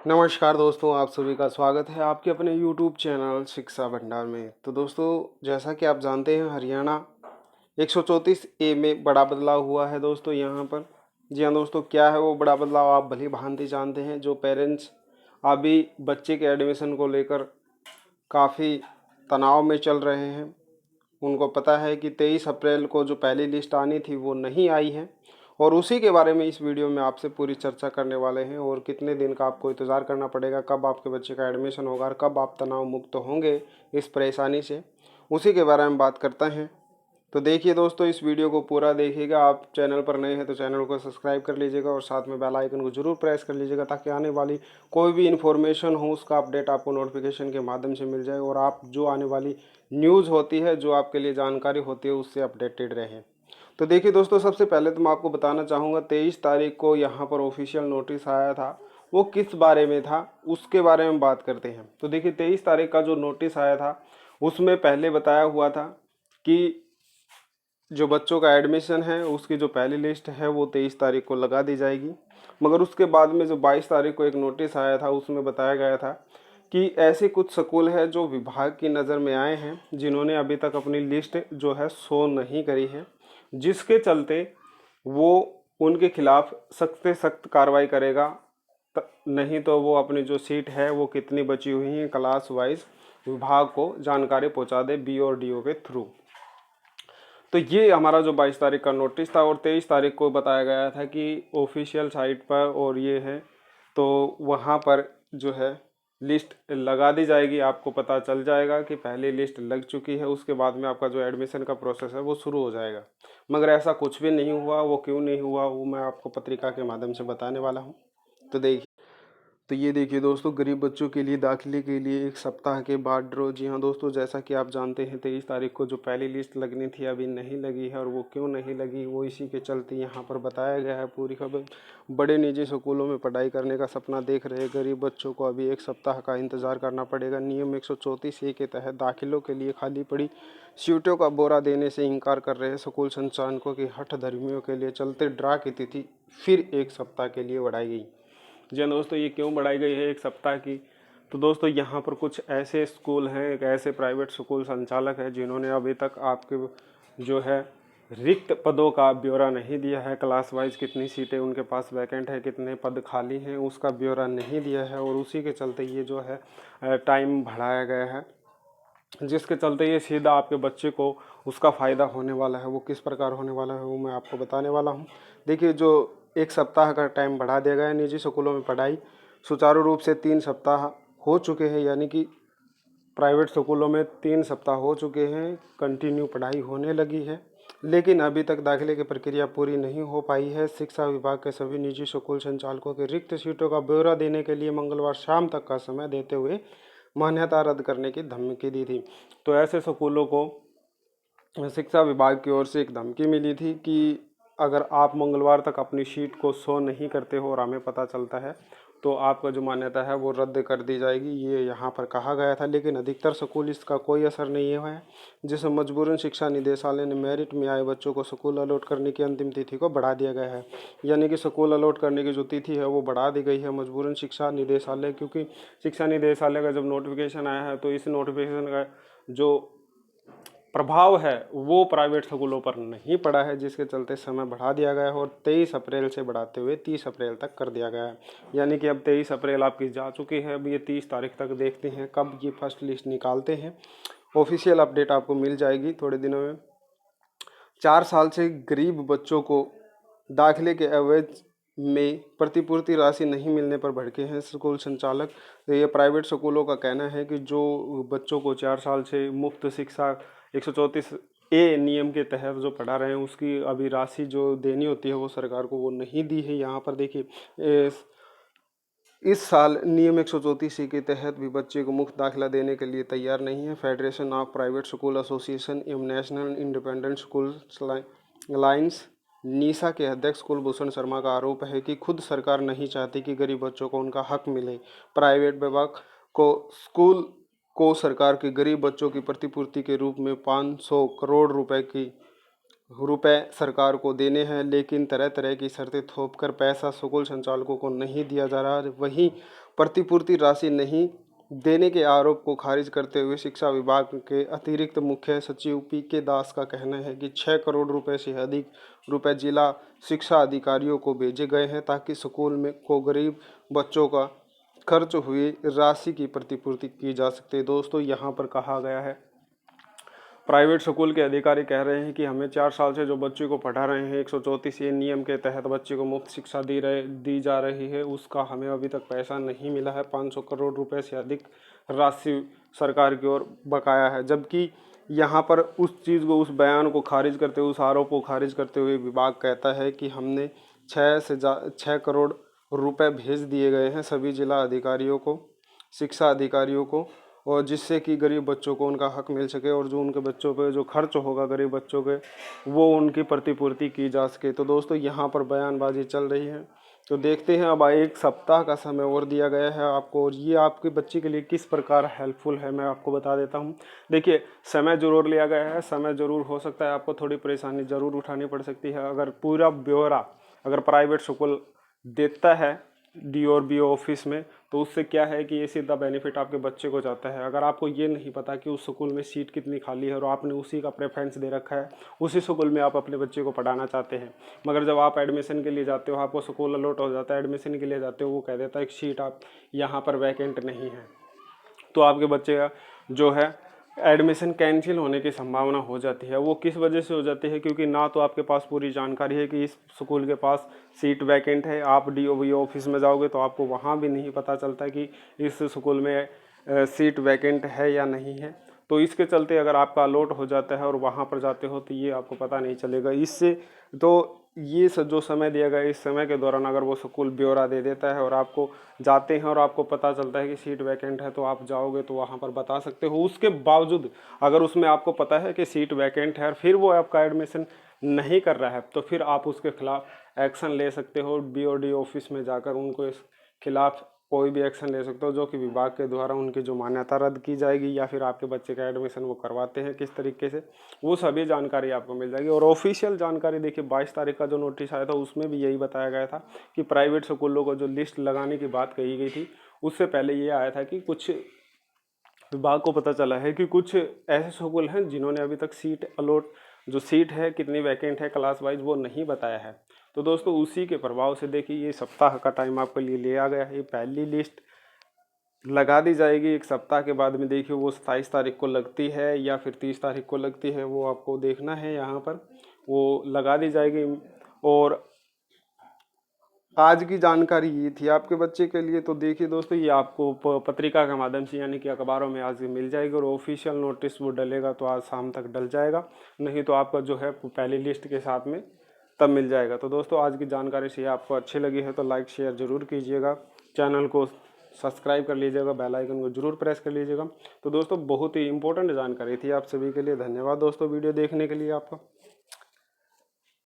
नमस्कार दोस्तों, आप सभी का स्वागत है आपके अपने YouTube चैनल शिक्षा भंडार में। तो दोस्तों, जैसा कि आप जानते हैं, हरियाणा 134 ए में बड़ा बदलाव हुआ है दोस्तों यहाँ पर। जी हाँ दोस्तों, क्या है वो बड़ा बदलाव आप भली भांति जानते हैं। जो पेरेंट्स अभी बच्चे के एडमिशन को लेकर काफ़ी तनाव में चल रहे हैं, उनको पता है कि 23 अप्रैल को जो पहली लिस्ट आनी थी वो नहीं आई है, और उसी के बारे में इस वीडियो में आपसे पूरी चर्चा करने वाले हैं। और कितने दिन का आपको इंतज़ार करना पड़ेगा, कब आपके बच्चे का एडमिशन होगा और कब आप तनाव मुक्त होंगे इस परेशानी से, उसी के बारे में बात करते हैं। तो देखिए दोस्तों, इस वीडियो को पूरा देखिएगा। आप चैनल पर नए हैं तो चैनल को सब्सक्राइब कर लीजिएगा और साथ में बेल आइकन को जरूर प्रेस कर लीजिएगा, ताकि आने वाली कोई भी इन्फॉर्मेशन हो उसका अपडेट आपको नोटिफिकेशन के माध्यम से मिल जाए और आप जो आने वाली न्यूज़ होती है, जो आपके लिए जानकारी होती है, उससे अपडेटेड रहें। तो देखिए दोस्तों, सबसे पहले तो मैं आपको बताना चाहूँगा 23 तारीख को यहाँ पर ऑफिशियल नोटिस आया था। वो किस बारे में था उसके बारे में बात करते हैं। तो देखिए 23 तारीख का जो नोटिस आया था उसमें पहले बताया हुआ था कि जो बच्चों का एडमिशन है उसकी जो पहली लिस्ट है वो 23 तारीख को लगा दी जाएगी। मगर उसके बाद में जो 22 तारीख को एक नोटिस आया था उसमें बताया गया था कि ऐसे कुछ स्कूल है जो विभाग की नज़र में आए हैं, जिन्होंने अभी तक अपनी लिस्ट जो है शो नहीं करी है, जिसके चलते वो उनके खिलाफ सख्त से सख्त कार्रवाई करेगा। नहीं तो वो अपनी जो सीट है वो कितनी बची हुई है क्लास वाइज विभाग को जानकारी पहुंचा दे बी और डी ओ के थ्रू। तो ये हमारा जो 22 तारीख का नोटिस था, और 23 तारीख को बताया गया था कि ऑफिशियल साइट पर और ये है तो वहाँ पर जो है लिस्ट लगा दी जाएगी। आपको पता चल जाएगा कि पहली लिस्ट लग चुकी है, उसके बाद में आपका जो एडमिशन का प्रोसेस है वो शुरू हो जाएगा। मगर ऐसा कुछ भी नहीं हुआ। वो क्यों नहीं हुआ वो मैं आपको पत्रिका के माध्यम से बताने वाला हूँ। तो देखिए, तो ये देखिए दोस्तों, गरीब बच्चों के लिए दाखिले के लिए एक सप्ताह के बाद ड्रॉ। जी हाँ दोस्तों, जैसा कि आप जानते हैं 23 तारीख को जो पहली लिस्ट लगनी थी अभी नहीं लगी है, और वो क्यों नहीं लगी वो इसी के चलते यहाँ पर बताया गया है पूरी खबर। बड़े निजी स्कूलों में पढ़ाई करने का सपना देख रहे गरीब बच्चों को अभी एक सप्ताह का इंतजार करना पड़ेगा। नियम 134 ए के तहत दाखिलों के लिए खाली पड़ी सीटों का ब्यौरा देने से इनकार कर रहे स्कूल संचालकों की हठ धर्मियों के लिए चलते ड्रा की तिथि फिर एक सप्ताह के लिए बढ़ाई गई। जी हाँ दोस्तों, ये क्यों बढ़ाई गई है एक सप्ताह की? तो दोस्तों, यहाँ पर कुछ ऐसे स्कूल हैं, एक ऐसे प्राइवेट स्कूल संचालक हैं जिन्होंने अभी तक आपके जो है रिक्त पदों का ब्यौरा नहीं दिया है। क्लास वाइज कितनी सीटें उनके पास वैकेंट है, कितने पद खाली हैं, उसका ब्यौरा नहीं दिया है, और उसी के चलते ये जो है टाइम बढ़ाया गया है, जिसके चलते ये सीधा आपके बच्चे को उसका फ़ायदा होने वाला है। वो किस प्रकार होने वाला है वो मैं आपको बताने वाला हूँ। देखिए, जो एक सप्ताह का टाइम बढ़ा दिया गया है, निजी स्कूलों में पढ़ाई सुचारू रूप से 3 सप्ताह हो चुके हैं, यानी कि प्राइवेट स्कूलों में 3 सप्ताह हो चुके हैं, कंटिन्यू पढ़ाई होने लगी है, लेकिन अभी तक दाखिले की प्रक्रिया पूरी नहीं हो पाई है। शिक्षा विभाग के सभी निजी स्कूल संचालकों के रिक्त सीटों का ब्यौरा देने के लिए मंगलवार शाम तक का समय देते हुए मान्यता रद्द करने की धमकी दी थी। तो ऐसे स्कूलों को शिक्षा विभाग की ओर से एक धमकी मिली थी कि अगर आप मंगलवार तक अपनी शीट को शो नहीं करते हो और हमें पता चलता है तो आपका जो मान्यता है वो रद्द कर दी जाएगी, ये यहाँ पर कहा गया था। लेकिन अधिकतर स्कूल इसका कोई असर नहीं हुआ है, जिसमें मजबूरन शिक्षा निदेशालय ने मेरिट में आए बच्चों को स्कूल अलॉट करने की अंतिम तिथि को बढ़ा दिया गया है। यानी कि स्कूल अलॉट करने की जो तिथि है वो बढ़ा दी गई है मजबूरन शिक्षा निदेशालय, क्योंकि शिक्षा निदेशालय का जब नोटिफिकेशन आया है तो इस नोटिफिकेशन का जो प्रभाव है वो प्राइवेट स्कूलों पर नहीं पड़ा है, जिसके चलते समय बढ़ा दिया गया है और 23 अप्रैल से बढ़ाते हुए 30 अप्रैल तक कर दिया गया है। यानी कि अब 23 अप्रैल आपकी जा चुकी है, अब ये 30 तारीख तक देखते हैं कब ये फर्स्ट लिस्ट निकालते हैं। ऑफिशियल अपडेट आपको मिल जाएगी थोड़े दिनों में। 4 साल से गरीब बच्चों को दाखिले के एवज में प्रतिपूर्ति राशि नहीं मिलने पर भड़के हैं स्कूल संचालक। तो ये प्राइवेट स्कूलों का कहना है कि जो बच्चों को 4 साल से मुफ्त शिक्षा 134 ए नियम के तहत जो पढ़ा रहे हैं उसकी अभी राशि जो देनी होती है वो सरकार को वो नहीं दी है। यहाँ पर देखिए, इस साल नियम 134 के तहत भी बच्चे को मुफ्त दाखिला देने के लिए तैयार नहीं है। Federation of private school association एवं national independent school alliance NISA के अध्यक्ष कुलभूषण शर्मा का आरोप है कि खुद सरकार नहीं चाहती कि गरीब बच्चों को उनका हक मिले। प्राइवेट विभाग को स्कूल को सरकार के गरीब बच्चों की प्रतिपूर्ति के रूप में 500 करोड़ रुपए सरकार को देने हैं, लेकिन तरह तरह की शर्तें थोपकर पैसा स्कूल संचालकों को नहीं दिया जा रहा। वहीं प्रतिपूर्ति राशि नहीं देने के आरोप को खारिज करते हुए शिक्षा विभाग के अतिरिक्त मुख्य सचिव पी.के. दास का कहना है कि 6 करोड़ रुपए से अधिक रुपए जिला शिक्षा अधिकारियों को भेजे गए हैं ताकि स्कूल में को गरीब बच्चों का खर्च हुई राशि की प्रतिपूर्ति की जा सकती है। दोस्तों, यहाँ पर कहा गया है, प्राइवेट स्कूल के अधिकारी कह रहे हैं कि हमें 4 साल से जो बच्चे को पढ़ा रहे हैं 134 ए नियम के तहत बच्चे को मुफ्त शिक्षा दी जा रही है, उसका हमें अभी तक पैसा नहीं मिला है। 500 करोड़ रुपए से अधिक राशि सरकार की ओर बकाया है। जबकि यहाँ पर उस चीज़ को, उस बयान को खारिज करते हुए, उस आरोप को खारिज करते हुए विभाग कहता है कि हमने 6 करोड़ रुपए भेज दिए गए हैं सभी जिला अधिकारियों को, शिक्षा अधिकारियों को, और जिससे कि गरीब बच्चों को उनका हक मिल सके और जो उनके बच्चों पे जो खर्च होगा गरीब बच्चों के, वो उनकी प्रतिपूर्ति की जा सके। तो दोस्तों, यहाँ पर बयानबाजी चल रही है। तो देखते हैं, अब 1 सप्ताह का समय और दिया गया है आपको, और ये आपके बच्चे के लिए किस प्रकार हेल्पफुल है मैं आपको बता देता हूँ। देखिए, समय ज़रूर लिया गया है, समय ज़रूर हो सकता है आपको थोड़ी परेशानी ज़रूर उठानी पड़ सकती है। अगर पूरा ब्यौरा अगर प्राइवेट स्कूल देता है डी और बी ऑफिस में, तो उससे क्या है कि ये सीधा बेनिफिट आपके बच्चे को जाता है। अगर आपको ये नहीं पता कि उस स्कूल में सीट कितनी खाली है और आपने उसी का प्रेफरेंस दे रखा है, उसी स्कूल में आप अपने बच्चे को पढ़ाना चाहते हैं, मगर जब आप एडमिशन के लिए जाते हो, आपको स्कूल अलॉट हो जाता है, एडमिशन के लिए जाते हो, वो कह देता है कि सीट आप यहाँ पर वैकेंट नहीं है, तो आपके बच्चे का जो है एडमिशन कैंसिल होने की संभावना हो जाती है। वो किस वजह से हो जाती है? क्योंकि ना तो आपके पास पूरी जानकारी है कि इस स्कूल के पास सीट वैकेंट है। आप DOBO ऑफिस में जाओगे तो आपको वहाँ भी नहीं पता चलता कि इस स्कूल में सीट वैकेंट है या नहीं है। तो इसके चलते अगर आपका अलॉट हो जाता है और वहाँ पर जाते हो तो ये आपको पता नहीं चलेगा। इससे तो ये जो समय दिया गया, इस समय के दौरान अगर वो स्कूल ब्यौरा दे देता है और आपको जाते हैं और आपको पता चलता है कि सीट वैकेंट है, तो आप जाओगे तो वहाँ पर बता सकते हो। उसके बावजूद अगर उसमें आपको पता है कि सीट वैकेंट है और फिर वो आपका एडमिशन नहीं कर रहा है, तो फिर आप उसके खिलाफ एक्शन ले सकते हो। BOD ऑफिस में जाकर उनको इस खिलाफ कोई भी एक्शन ले सकते हो, जो कि विभाग के द्वारा उनकी जो मान्यता रद्द की जाएगी या फिर आपके बच्चे का एडमिशन वो करवाते हैं किस तरीके से, वो सभी जानकारी आपको मिल जाएगी। और ऑफिशियल जानकारी देखिए, 22 तारीख का जो नोटिस आया था उसमें भी यही बताया गया था कि प्राइवेट स्कूलों को जो लिस्ट लगाने की बात कही गई थी, उससे पहले ये आया था कि कुछ विभाग को पता चला है कि कुछ ऐसे स्कूल हैं जिन्होंने अभी तक सीट अलॉट, जो सीट है कितनी वैकेंट है क्लास वाइज, वो नहीं बताया है। तो दोस्तों, उसी के प्रभाव से देखिए ये सप्ताह का टाइम आपके लिए लिया गया है। पहली लिस्ट लगा दी जाएगी 1 सप्ताह के बाद में। देखिए वो 27 तारीख को लगती है या फिर 30 तारीख को लगती है, वो आपको देखना है। यहाँ पर वो लगा दी जाएगी। और आज की जानकारी ये थी आपके बच्चे के लिए। तो देखिए दोस्तों, ये आपको पत्रिका के माध्यम से यानी कि अखबारों में आज मिल जाएगी, और ऑफिशियल नोटिस वो डलेगा तो आज शाम तक डल जाएगा, नहीं तो आपका जो है पहली लिस्ट के साथ में तब मिल जाएगा। तो दोस्तों, आज की जानकारी से आपको अच्छी लगी है तो लाइक शेयर ज़रूर कीजिएगा, चैनल को सब्सक्राइब कर लीजिएगा, बेल आइकन को जरूर प्रेस कर लीजिएगा। तो दोस्तों, बहुत ही इंपॉर्टेंट जानकारी थी आप सभी के लिए। धन्यवाद दोस्तों वीडियो देखने के लिए आपका।